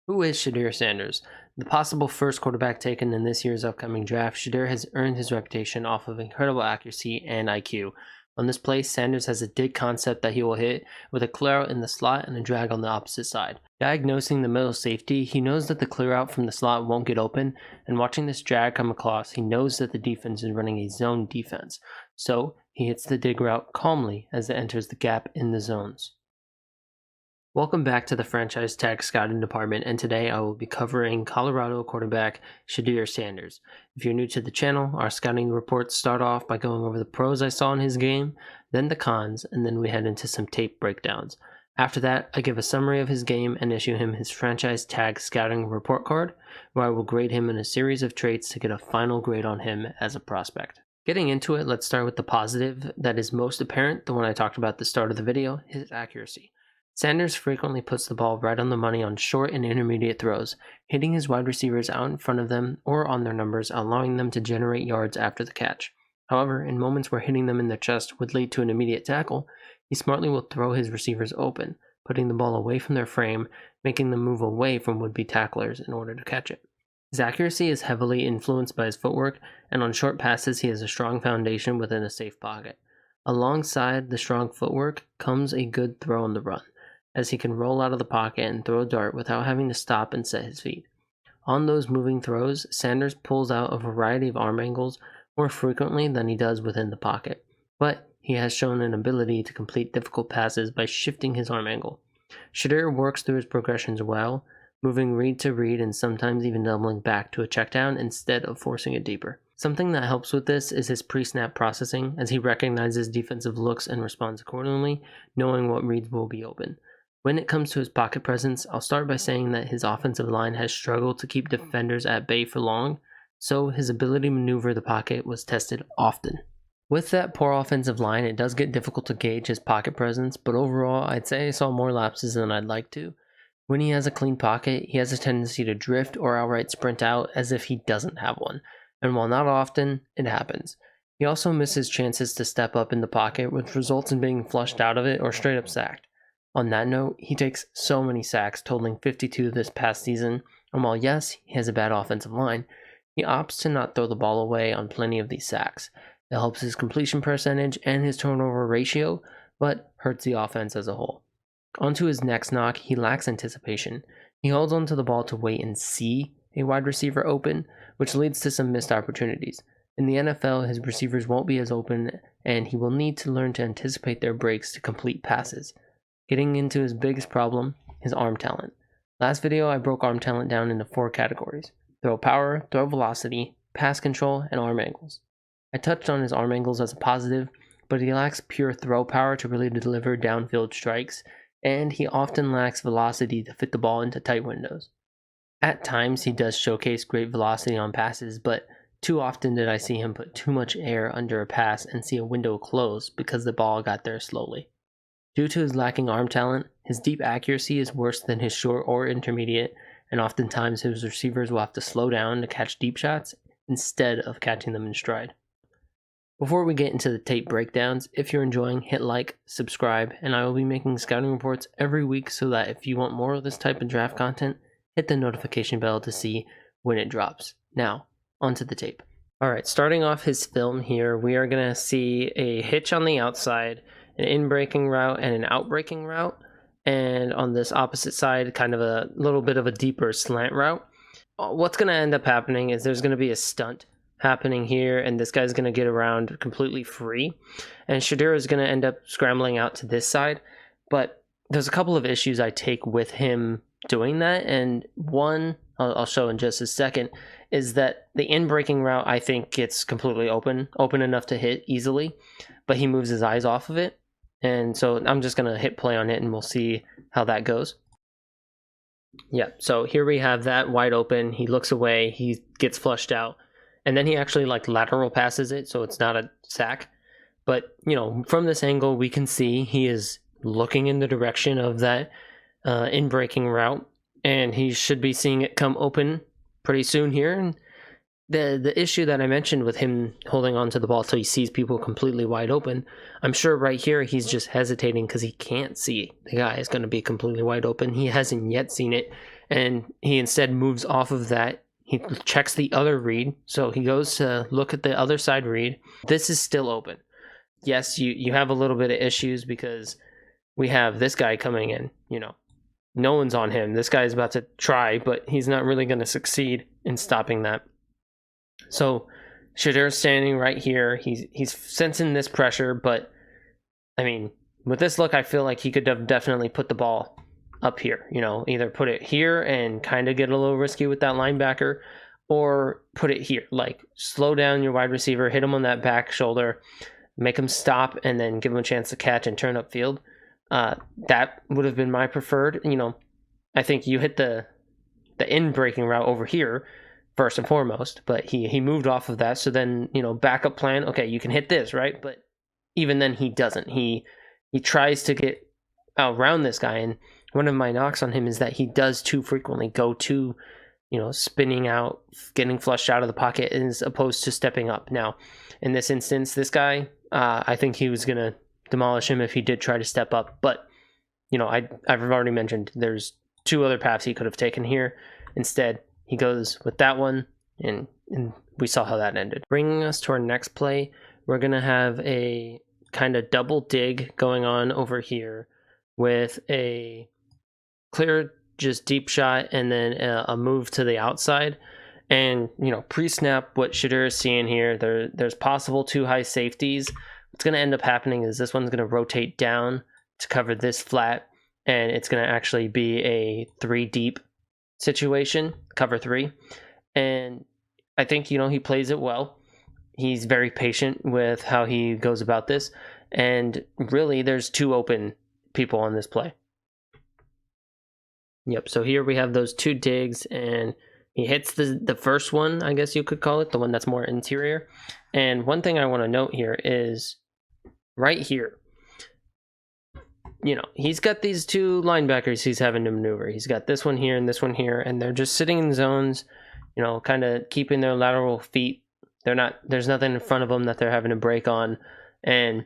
Who is Sheduer Sanders? The possible first quarterback taken in this year's upcoming draft, Shedeur has earned his reputation off of incredible accuracy and IQ. On this play, Sanders has a dig concept that he will hit with a clear out in the slot and a drag on the opposite side. Diagnosing the middle safety, he knows that the clear out from the slot won't get open, and watching this drag come across, he knows that the defense is running a zone defense. So, he hits the dig route calmly as it enters the gap in the zones. Welcome back to the Franchise Tag Scouting Department, and today I will be covering Colorado quarterback Sheduer Sanders. If you're new to the channel, our scouting reports start off by going over the pros I saw in his game, then the cons, and then we head into some tape breakdowns. After that, I give a summary of his game and issue him his Franchise Tag Scouting Report card, where I will grade him in a series of traits to get a final grade on him as a prospect. Getting into it, let's start with the positive that is most apparent, the one I talked about at the start of the video, his accuracy. Sanders frequently puts the ball right on the money on short and intermediate throws, hitting his wide receivers out in front of them or on their numbers, allowing them to generate yards after the catch. However, in moments where hitting them in the chest would lead to an immediate tackle, he smartly will throw his receivers open, putting the ball away from their frame, making them move away from would-be tacklers in order to catch it. His accuracy is heavily influenced by his footwork, and on short passes he has a strong foundation within a safe pocket. Alongside the strong footwork comes a good throw on the run, as he can roll out of the pocket and throw a dart without having to stop and set his feet. On those moving throws, Sanders pulls out a variety of arm angles more frequently than he does within the pocket, but he has shown an ability to complete difficult passes by shifting his arm angle. Shedeur works through his progressions well, moving read to read and sometimes even doubling back to a checkdown instead of forcing it deeper. Something that helps with this is his pre-snap processing, as he recognizes defensive looks and responds accordingly, knowing what reads will be open. When it comes to his pocket presence, I'll start by saying that his offensive line has struggled to keep defenders at bay for long, so his ability to maneuver the pocket was tested often. With that poor offensive line, it does get difficult to gauge his pocket presence, but overall, I'd say I saw more lapses than I'd like to. When he has a clean pocket, he has a tendency to drift or outright sprint out as if he doesn't have one, and while not often, it happens. He also misses chances to step up in the pocket, which results in being flushed out of it or straight up sacked. On that note, he takes so many sacks, totaling 52 this past season, and while yes, he has a bad offensive line, he opts to not throw the ball away on plenty of these sacks. It helps his completion percentage and his turnover ratio, but hurts the offense as a whole. Onto his next knock, he lacks anticipation. He holds onto the ball to wait and see a wide receiver open, which leads to some missed opportunities. In the NFL, his receivers won't be as open, and he will need to learn to anticipate their breaks to complete passes. Getting into his biggest problem, his arm talent. Last video, I broke arm talent down into 4 categories: throw power, throw velocity, pass control, and arm angles. I touched on his arm angles as a positive, but he lacks pure throw power to really deliver downfield strikes, and he often lacks velocity to fit the ball into tight windows. At times, he does showcase great velocity on passes, but too often did I see him put too much air under a pass and see a window close because the ball got there slowly. Due to his lacking arm talent, his deep accuracy is worse than his short or intermediate, and oftentimes his receivers will have to slow down to catch deep shots instead of catching them in stride. Before we get into the tape breakdowns, if you're enjoying, hit like, subscribe, and I will be making scouting reports every week so that if you want more of this type of draft content, hit the notification bell to see when it drops. Now, onto the tape. Alright, starting off his film here, we are going to see a hitch on the outside, an in-breaking route and an out-breaking route, and on this opposite side, kind of a little bit of a deeper slant route. What's going to end up happening is there's going to be a stunt happening here, and this guy's going to get around completely free, and Shedeur is going to end up scrambling out to this side, but there's a couple of issues I take with him doing that, and one, I'll show in just a second, is that the in-breaking route I think gets completely open enough to hit easily, but he moves his eyes off of it. And so I'm just going to hit play on it and we'll see how that goes. Yeah, so here we have that wide open. He looks away, he gets flushed out, and then he actually lateral passes it, so it's not a sack. But, from this angle, we can see he is looking in the direction of that in-breaking route, and he should be seeing it come open pretty soon here. And the issue that I mentioned with him holding on to the ball till he sees people completely wide open, I'm sure right here he's just hesitating because he can't see the guy is going to be completely wide open. He hasn't yet seen it, and he instead moves off of that. He checks the other read, so he goes to look at the other side read. This is still open. Yes, you have a little bit of issues because we have this guy coming in, no one's on him. This guy is about to try, but he's not really going to succeed in stopping that. So Shedeur's standing right here. He's sensing this pressure, but I mean, with this look, I feel like he could have definitely put the ball up here, either put it here and kind of get a little risky with that linebacker, or put it here, like slow down your wide receiver, hit him on that back shoulder, make him stop, and then give him a chance to catch and turn upfield. That would have been my preferred. I think you hit the in breaking route over here first and foremost, but he moved off of that. So then, backup plan, okay, you can hit this, right? But even then he doesn't. He tries to get around this guy, and one of my knocks on him is that he does too frequently go to, spinning out, getting flushed out of the pocket as opposed to stepping up. Now, in this instance, this guy, I think he was going to demolish him if he did try to step up. But, I've already mentioned there's two other paths he could have taken here. Instead, he goes with that one, and we saw how that ended. Bringing us to our next play, we're going to have a kind of double dig going on over here with a clear, just deep shot, and then a move to the outside. And, pre-snap, what Shedeur is seeing here, there's possible two high safeties. What's going to end up happening is this one's going to rotate down to cover this flat, and it's going to actually be a 3 deep situation, cover 3. And I think, he plays it well. He's very patient with how he goes about this. And really, there's 2 open people on this play. Yep, so here we have those 2 digs, and he hits the first one, I guess you could call it, the one that's more interior. And one thing I want to note here is right here, he's got these 2 linebackers he's having to maneuver. He's got this one here and this one here, and they're just sitting in zones, kind of keeping their lateral feet. There's nothing in front of them that they're having to break on. And,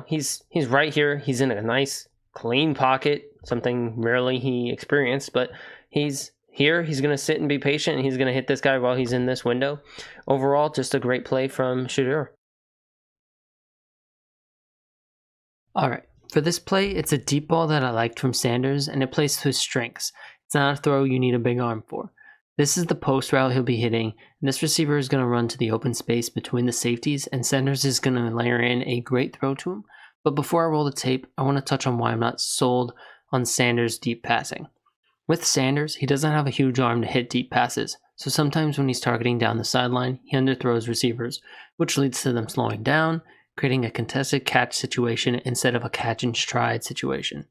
he's right here. He's in a nice, clean pocket, something rarely he experienced, but he's here. He's going to sit and be patient, and he's going to hit this guy while he's in this window. Overall, just a great play from Shedeur. All right, for this play, it's a deep ball that I liked from Sanders, and it plays to his strengths. It's not a throw you need a big arm for. This is the post route he'll be hitting, and this receiver is going to run to the open space between the safeties, and Sanders is going to layer in a great throw to him. But before I roll the tape, I want to touch on why I'm not sold on Sanders' deep passing. With Sanders, he doesn't have a huge arm to hit deep passes, so sometimes when he's targeting down the sideline, he underthrows receivers, which leads to them slowing down, creating a contested catch situation instead of a catch and stride situation.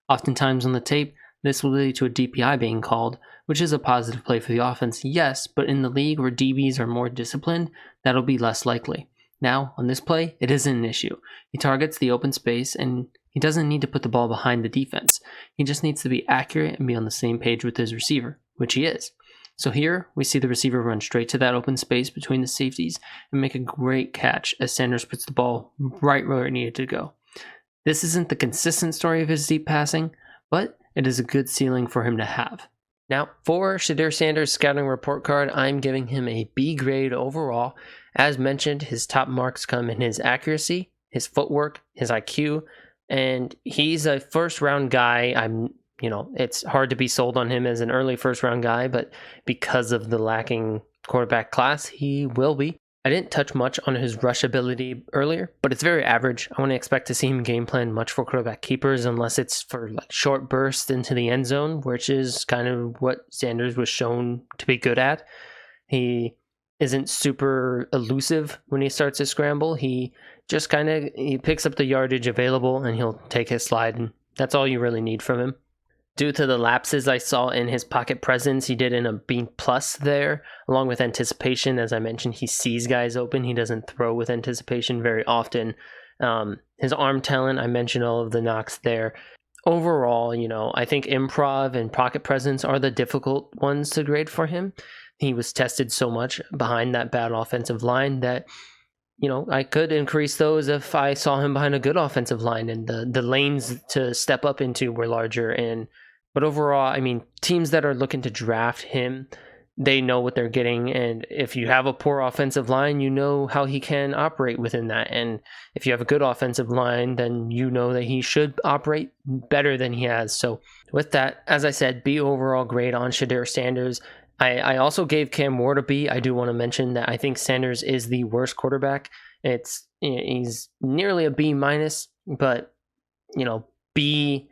Oftentimes on the tape, this will lead to a DPI being called, which is a positive play for the offense, yes, but in the league where DBs are more disciplined, that'll be less likely. Now, on this play, it isn't an issue. He targets the open space, and he doesn't need to put the ball behind the defense. He just needs to be accurate and be on the same page with his receiver, which he is. So here, we see the receiver run straight to that open space between the safeties and make a great catch as Sanders puts the ball right where it needed to go. This isn't the consistent story of his deep passing, but it is a good ceiling for him to have. Now, for Sheduer Sanders' scouting report card, I'm giving him a B grade overall. As mentioned, his top marks come in his accuracy, his footwork, his IQ, and he's a first-round guy. It's hard to be sold on him as an early first-round guy, but because of the lacking quarterback class, he will be. I didn't touch much on his rush ability earlier, but it's very average. I wouldn't expect to see him game plan much for quarterback keepers unless it's for short bursts into the end zone, which is kind of what Sanders was shown to be good at. He isn't super elusive when he starts his scramble. He just he picks up the yardage available and he'll take his slide, and that's all you really need from him. Due to the lapses I saw in his pocket presence, he did in a B+ there, along with anticipation. As I mentioned, he sees guys open. He doesn't throw with anticipation very often. His arm talent, I mentioned all of the knocks there. Overall, I think improv and pocket presence are the difficult ones to grade for him. He was tested so much behind that bad offensive line that, I could increase those if I saw him behind a good offensive line and the lanes to step up into were larger and But overall, I mean, teams that are looking to draft him, they know what they're getting. And if you have a poor offensive line, you know how he can operate within that. And if you have a good offensive line, then you know that he should operate better than he has. So with that, as I said, B overall grade on Sheduer Sanders. I also gave Cam Ward a B. I do want to mention that I think Sanders is the worst quarterback. He's nearly a B minus, but B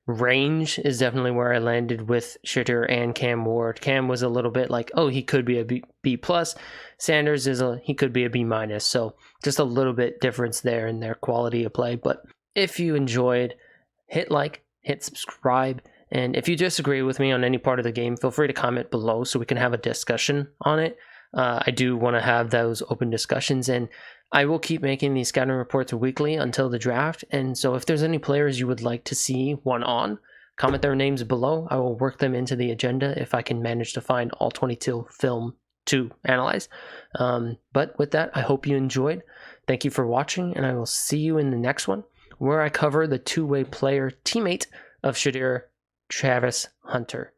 range is definitely where I landed with Shedeur and Cam Ward. Cam was a little bit like, oh, he could be a B plus. Sanders he could be a B minus. So just a little bit difference there in their quality of play. But if you enjoyed, hit like, hit subscribe. And if you disagree with me on any part of the game, feel free to comment below so we can have a discussion on it. I do want to have those open discussions, and I will keep making these scouting reports weekly until the draft. And so if there's any players you would like to see one on, comment their names below. I will work them into the agenda if I can manage to find all 22 film to analyze. But with that, I hope you enjoyed. Thank you for watching, and I will see you in the next one, where I cover the two-way player teammate of Sheduer, Travis Hunter.